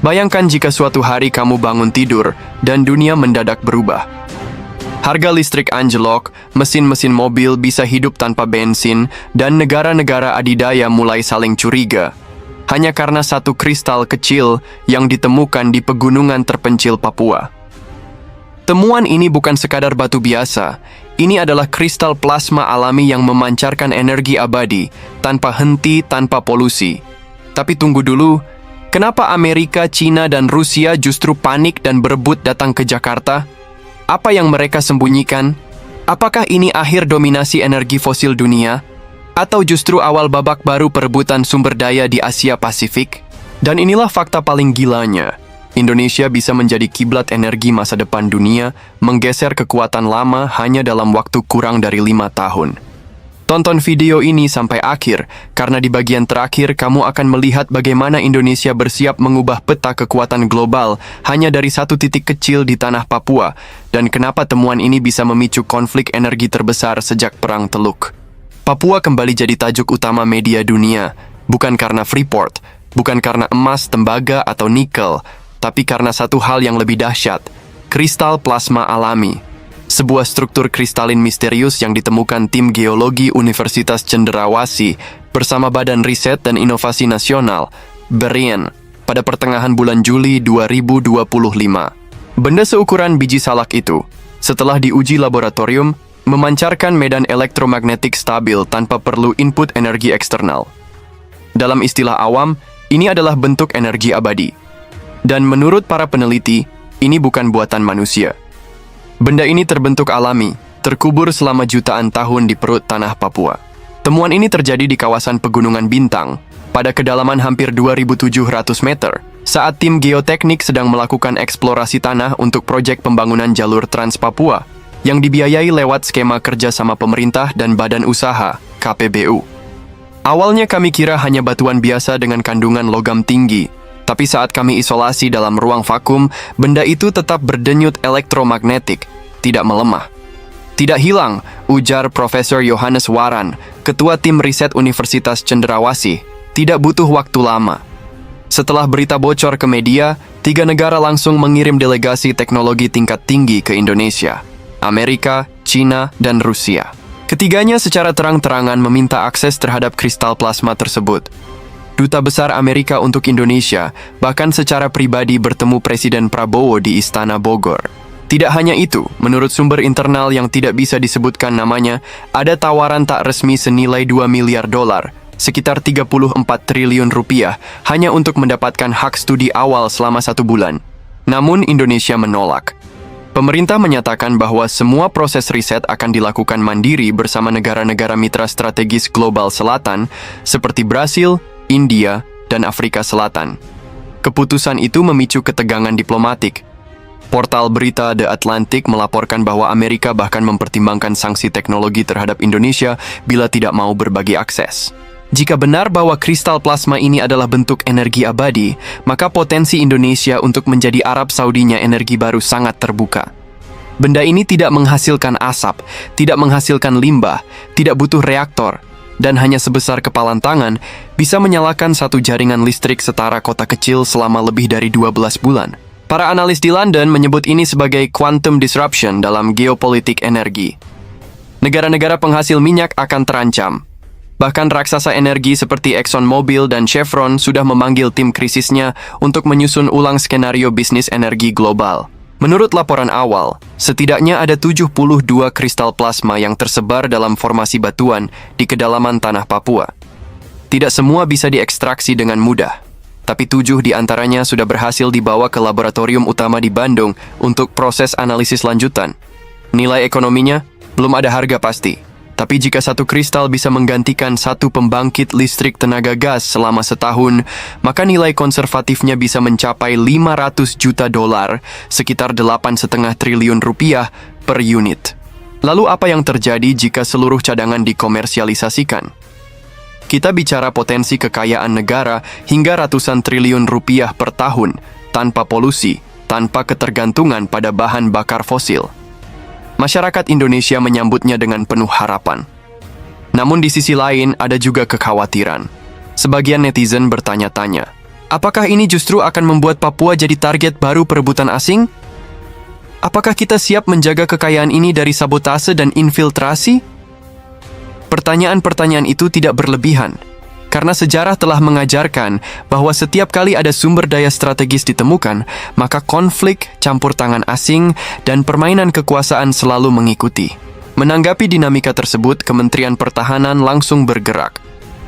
Bayangkan jika suatu hari kamu bangun tidur dan dunia mendadak berubah. Harga listrik anjlok, mesin-mesin mobil bisa hidup tanpa bensin, dan negara-negara adidaya mulai saling curiga. Hanya karena satu kristal kecil yang ditemukan di pegunungan terpencil Papua. Temuan ini bukan sekadar batu biasa, ini adalah kristal plasma alami yang memancarkan energi abadi, tanpa henti, tanpa polusi. Tapi tunggu dulu, kenapa Amerika, China, dan Rusia justru panik dan berebut datang ke Jakarta? Apa yang mereka sembunyikan? Apakah ini akhir dominasi energi fosil dunia? Atau justru awal babak baru perebutan sumber daya di Asia Pasifik? Dan inilah fakta paling gilanya. Indonesia bisa menjadi kiblat energi masa depan dunia, menggeser kekuatan lama hanya dalam waktu kurang dari 5 tahun. Tonton video ini sampai akhir, karena di bagian terakhir kamu akan melihat bagaimana Indonesia bersiap mengubah peta kekuatan global hanya dari satu titik kecil di tanah Papua, dan kenapa temuan ini bisa memicu konflik energi terbesar sejak Perang Teluk. Papua kembali jadi tajuk utama media dunia, bukan karena Freeport, bukan karena emas, tembaga, atau nikel, tapi karena satu hal yang lebih dahsyat, kristal plasma alami. Sebuah struktur kristalin misterius yang ditemukan tim geologi Universitas Cenderawasih bersama Badan Riset dan Inovasi Nasional, BRIN, pada pertengahan bulan Juli 2025. Benda seukuran biji salak itu, setelah diuji laboratorium, memancarkan medan elektromagnetik stabil tanpa perlu input energi eksternal. Dalam istilah awam, ini adalah bentuk energi abadi. Dan menurut para peneliti, ini bukan buatan manusia. Benda ini terbentuk alami, terkubur selama jutaan tahun di perut tanah Papua. Temuan ini terjadi di kawasan Pegunungan Bintang, pada kedalaman hampir 2.700 meter, saat tim geoteknik sedang melakukan eksplorasi tanah untuk proyek pembangunan jalur Trans Papua, yang dibiayai lewat skema kerjasama pemerintah dan badan usaha, KPBU. Awalnya kami kira hanya batuan biasa dengan kandungan logam tinggi, tapi saat kami isolasi dalam ruang vakum, benda itu tetap berdenyut elektromagnetik, tidak melemah. Tidak hilang, ujar Profesor Yohanes Waran, Ketua Tim Riset Universitas Cenderawasih, tidak butuh waktu lama. Setelah berita bocor ke media, 3 negara langsung mengirim delegasi teknologi tingkat tinggi ke Indonesia, Amerika, China, dan Rusia. Ketiganya secara terang-terangan meminta akses terhadap kristal plasma tersebut. Duta Besar Amerika untuk Indonesia bahkan secara pribadi bertemu Presiden Prabowo di Istana Bogor. Tidak hanya itu, menurut sumber internal yang tidak bisa disebutkan namanya, ada tawaran tak resmi senilai 2 miliar dolar, sekitar 34 triliun rupiah, hanya untuk mendapatkan hak studi awal selama 1 bulan. Namun Indonesia menolak. Pemerintah menyatakan bahwa semua proses riset akan dilakukan mandiri bersama negara-negara mitra strategis global selatan, seperti Brasil, India, dan Afrika Selatan. Keputusan itu memicu ketegangan diplomatik. Portal berita The Atlantic melaporkan bahwa Amerika bahkan mempertimbangkan sanksi teknologi terhadap Indonesia bila tidak mau berbagi akses. Jika benar bahwa kristal plasma ini adalah bentuk energi abadi, maka potensi Indonesia untuk menjadi Arab Saudinya energi baru sangat terbuka. Benda ini tidak menghasilkan asap, tidak menghasilkan limbah, tidak butuh reaktor, dan hanya sebesar kepalan tangan, bisa menyalakan satu jaringan listrik setara kota kecil selama lebih dari 12 bulan. Para analis di London menyebut ini sebagai quantum disruption dalam geopolitik energi. Negara-negara penghasil minyak akan terancam. Bahkan raksasa energi seperti ExxonMobil dan Chevron sudah memanggil tim krisisnya untuk menyusun ulang skenario bisnis energi global. Menurut laporan awal, setidaknya ada 72 kristal plasma yang tersebar dalam formasi batuan di kedalaman tanah Papua. Tidak semua bisa diekstraksi dengan mudah, tapi 7 di antaranya sudah berhasil dibawa ke laboratorium utama di Bandung untuk proses analisis lanjutan. Nilai ekonominya belum ada harga pasti, tapi jika satu kristal bisa menggantikan satu pembangkit listrik tenaga gas selama setahun, maka nilai konservatifnya bisa mencapai 500 juta dolar, sekitar 8,5 triliun rupiah per unit. Lalu apa yang terjadi jika seluruh cadangan dikomersialisasikan? Kita bicara potensi kekayaan negara hingga ratusan triliun rupiah per tahun, tanpa polusi, tanpa ketergantungan pada bahan bakar fosil. Masyarakat Indonesia menyambutnya dengan penuh harapan. Namun di sisi lain ada juga kekhawatiran. Sebagian netizen bertanya-tanya, Apakah ini justru akan membuat Papua jadi target baru perebutan asing? Apakah kita siap menjaga kekayaan ini dari sabotase dan infiltrasi? Pertanyaan-pertanyaan itu tidak berlebihan, karena sejarah telah mengajarkan bahwa setiap kali ada sumber daya strategis ditemukan, maka konflik, campur tangan asing, dan permainan kekuasaan selalu mengikuti. Menanggapi dinamika tersebut, Kementerian Pertahanan langsung bergerak.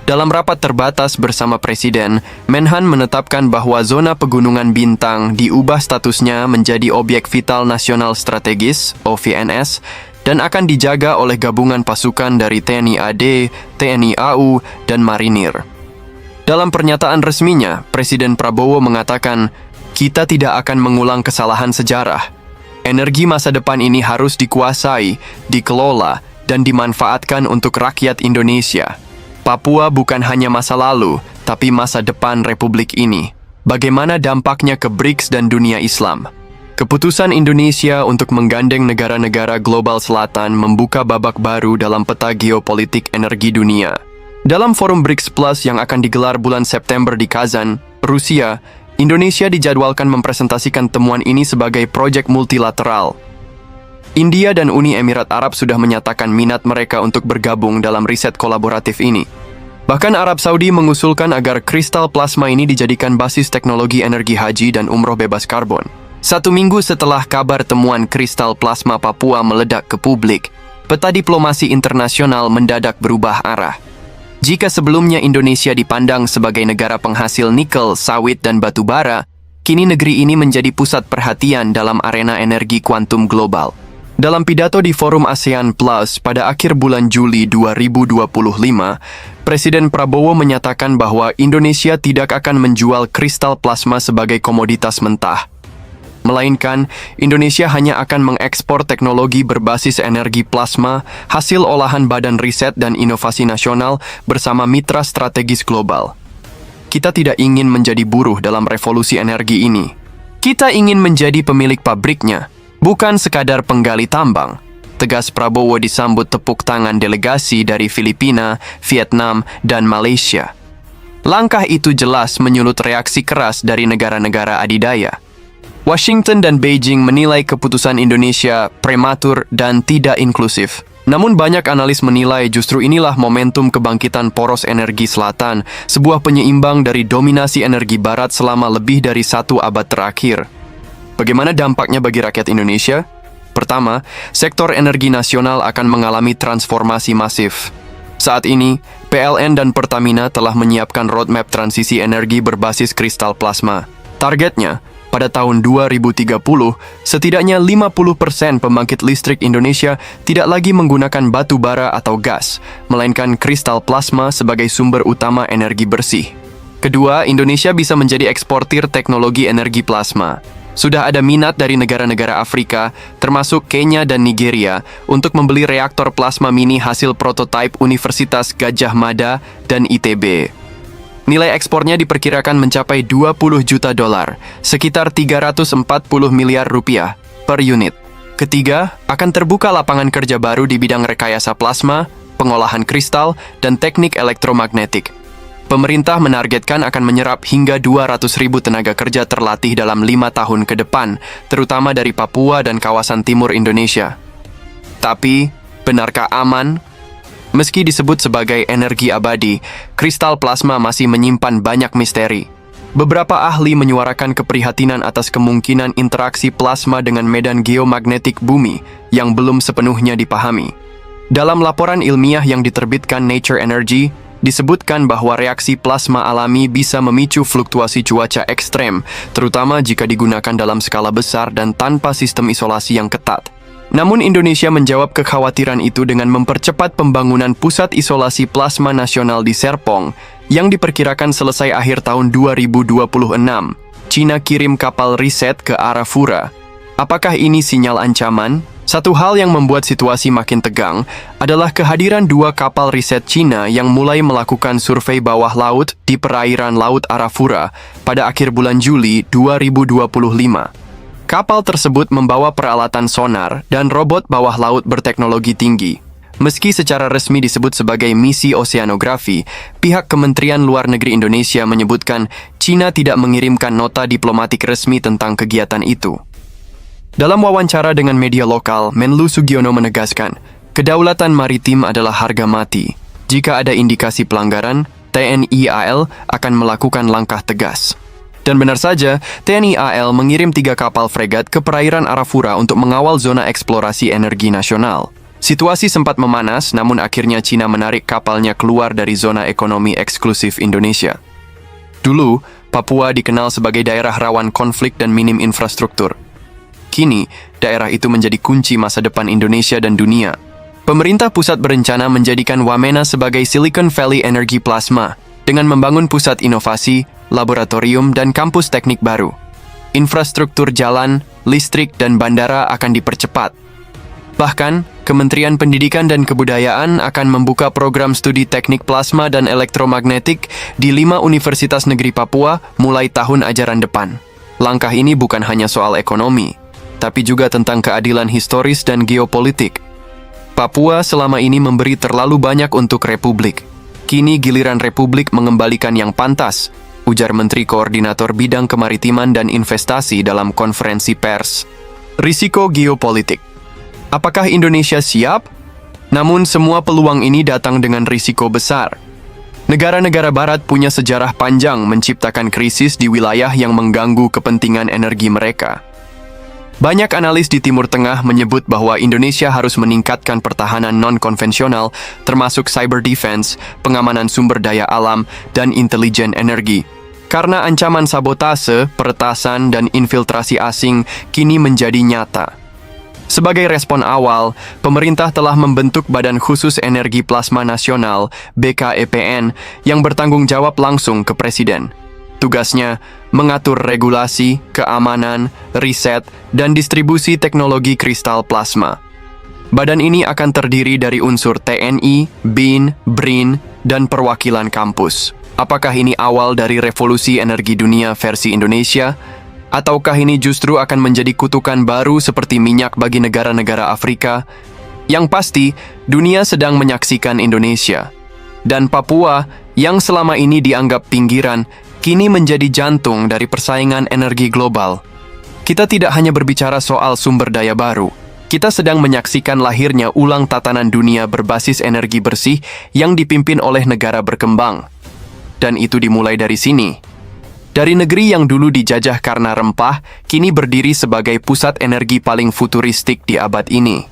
Dalam rapat terbatas bersama Presiden, Menhan menetapkan bahwa zona pegunungan Bintang diubah statusnya menjadi Objek Vital Nasional Strategis (OVNS) dan akan dijaga oleh gabungan pasukan dari TNI AD, TNI AU, dan Marinir. Dalam pernyataan resminya, Presiden Prabowo mengatakan, "Kita tidak akan mengulang kesalahan sejarah. Energi masa depan ini harus dikuasai, dikelola, dan dimanfaatkan untuk rakyat Indonesia. Papua bukan hanya masa lalu, tapi masa depan Republik ini. Bagaimana dampaknya ke BRICS dan dunia Islam?" Keputusan Indonesia untuk menggandeng negara-negara global selatan membuka babak baru dalam peta geopolitik energi dunia. Dalam forum BRICS Plus yang akan digelar bulan September di Kazan, Rusia, Indonesia dijadwalkan mempresentasikan temuan ini sebagai proyek multilateral. India dan Uni Emirat Arab sudah menyatakan minat mereka untuk bergabung dalam riset kolaboratif ini. Bahkan Arab Saudi mengusulkan agar kristal plasma ini dijadikan basis teknologi energi haji dan umroh bebas karbon. 1 minggu setelah kabar temuan kristal plasma Papua meledak ke publik, peta diplomasi internasional mendadak berubah arah. Jika sebelumnya Indonesia dipandang sebagai negara penghasil nikel, sawit, dan batu bara, kini negeri ini menjadi pusat perhatian dalam arena energi kuantum global. Dalam pidato di Forum ASEAN Plus pada akhir bulan Juli 2025, Presiden Prabowo menyatakan bahwa Indonesia tidak akan menjual kristal plasma sebagai komoditas mentah. Melainkan, Indonesia hanya akan mengekspor teknologi berbasis energi plasma, hasil olahan Badan Riset dan Inovasi Nasional bersama mitra strategis global. Kita tidak ingin menjadi buruh dalam revolusi energi ini. Kita ingin menjadi pemilik pabriknya, bukan sekadar penggali tambang. Tegas Prabowo disambut tepuk tangan delegasi dari Filipina, Vietnam, dan Malaysia. Langkah itu jelas menyulut reaksi keras dari negara-negara adidaya. Washington dan Beijing menilai keputusan Indonesia prematur dan tidak inklusif. Namun banyak analis menilai justru inilah momentum kebangkitan poros energi selatan, sebuah penyeimbang dari dominasi energi barat selama lebih dari 1 abad terakhir. Bagaimana dampaknya bagi rakyat Indonesia? Pertama, sektor energi nasional akan mengalami transformasi masif. Saat ini, PLN dan Pertamina telah menyiapkan roadmap transisi energi berbasis kristal plasma. Targetnya, pada tahun 2030, setidaknya 50% pembangkit listrik Indonesia tidak lagi menggunakan batu bara atau gas, melainkan kristal plasma sebagai sumber utama energi bersih. Kedua, Indonesia bisa menjadi eksportir teknologi energi plasma. Sudah ada minat dari negara-negara Afrika, termasuk Kenya dan Nigeria, untuk membeli reaktor plasma mini hasil prototipe Universitas Gadjah Mada dan ITB. Nilai ekspornya diperkirakan mencapai 20 juta dolar, sekitar 340 miliar rupiah per unit. Ketiga, akan terbuka lapangan kerja baru di bidang rekayasa plasma, pengolahan kristal, dan teknik elektromagnetik. Pemerintah menargetkan akan menyerap hingga 200.000 tenaga kerja terlatih dalam 5 tahun ke depan, terutama dari Papua dan kawasan timur Indonesia. Tapi, benarkah aman? Meski disebut sebagai energi abadi, kristal plasma masih menyimpan banyak misteri. Beberapa ahli menyuarakan keprihatinan atas kemungkinan interaksi plasma dengan medan geomagnetik bumi yang belum sepenuhnya dipahami. Dalam laporan ilmiah yang diterbitkan Nature Energy, disebutkan bahwa reaksi plasma alami bisa memicu fluktuasi cuaca ekstrem, terutama jika digunakan dalam skala besar dan tanpa sistem isolasi yang ketat. Namun Indonesia menjawab kekhawatiran itu dengan mempercepat pembangunan pusat isolasi plasma nasional di Serpong yang diperkirakan selesai akhir tahun 2026. Cina kirim kapal riset ke Arafura. Apakah ini sinyal ancaman? Satu hal yang membuat situasi makin tegang adalah kehadiran 2 kapal riset Cina yang mulai melakukan survei bawah laut di perairan Laut Arafura pada akhir bulan Juli 2025. Kapal tersebut membawa peralatan sonar dan robot bawah laut berteknologi tinggi. Meski secara resmi disebut sebagai misi oseanografi, pihak Kementerian Luar Negeri Indonesia menyebutkan China tidak mengirimkan nota diplomatik resmi tentang kegiatan itu. Dalam wawancara dengan media lokal, Menlu Sugiono menegaskan, kedaulatan maritim adalah harga mati. Jika ada indikasi pelanggaran, TNI AL akan melakukan langkah tegas. Dan benar saja, TNI AL mengirim 3 kapal fregat ke perairan Arafura untuk mengawal zona eksplorasi energi nasional. Situasi sempat memanas, namun akhirnya China menarik kapalnya keluar dari zona ekonomi eksklusif Indonesia. Dulu, Papua dikenal sebagai daerah rawan konflik dan minim infrastruktur. Kini, daerah itu menjadi kunci masa depan Indonesia dan dunia. Pemerintah pusat berencana menjadikan Wamena sebagai Silicon Valley Energy Plasma dengan membangun pusat inovasi, laboratorium, dan kampus teknik baru. Infrastruktur jalan, listrik, dan bandara akan dipercepat. Bahkan, Kementerian Pendidikan dan Kebudayaan akan membuka program studi teknik plasma dan elektromagnetik di 5 universitas negeri Papua mulai tahun ajaran depan. Langkah ini bukan hanya soal ekonomi, tapi juga tentang keadilan historis dan geopolitik. Papua selama ini memberi terlalu banyak untuk Republik. Kini giliran Republik mengembalikan yang pantas, ujar Menteri Koordinator Bidang Kemaritiman dan Investasi dalam konferensi pers. Risiko geopolitik. Apakah Indonesia siap? Namun semua peluang ini datang dengan risiko besar. Negara-negara barat punya sejarah panjang menciptakan krisis di wilayah yang mengganggu kepentingan energi mereka. Banyak analis di Timur Tengah menyebut bahwa Indonesia harus meningkatkan pertahanan non-konvensional, termasuk cyber defense, pengamanan sumber daya alam, dan intelijen energi. Karena ancaman sabotase, peretasan, dan infiltrasi asing kini menjadi nyata. Sebagai respon awal, pemerintah telah membentuk Badan Khusus Energi Plasma Nasional (BKEPN) yang bertanggung jawab langsung ke Presiden. Tugasnya mengatur regulasi, keamanan, riset, dan distribusi teknologi kristal plasma. Badan ini akan terdiri dari unsur TNI, BIN, BRIN, dan perwakilan kampus. Apakah ini awal dari revolusi energi dunia versi Indonesia? Ataukah ini justru akan menjadi kutukan baru seperti minyak bagi negara-negara Afrika? Yang pasti, dunia sedang menyaksikan Indonesia. Dan Papua, yang selama ini dianggap pinggiran, kini menjadi jantung dari persaingan energi global. Kita tidak hanya berbicara soal sumber daya baru. Kita sedang menyaksikan lahirnya ulang tatanan dunia berbasis energi bersih yang dipimpin oleh negara berkembang. Dan itu dimulai dari sini. Dari negeri yang dulu dijajah karena rempah, kini berdiri sebagai pusat energi paling futuristik di abad ini.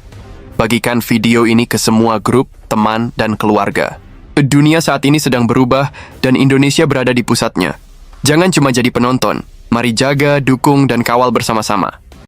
Bagikan video ini ke semua grup, teman, dan keluarga. Dunia saat ini sedang berubah, dan Indonesia berada di pusatnya. Jangan cuma jadi penonton. Mari jaga, dukung, dan kawal bersama-sama.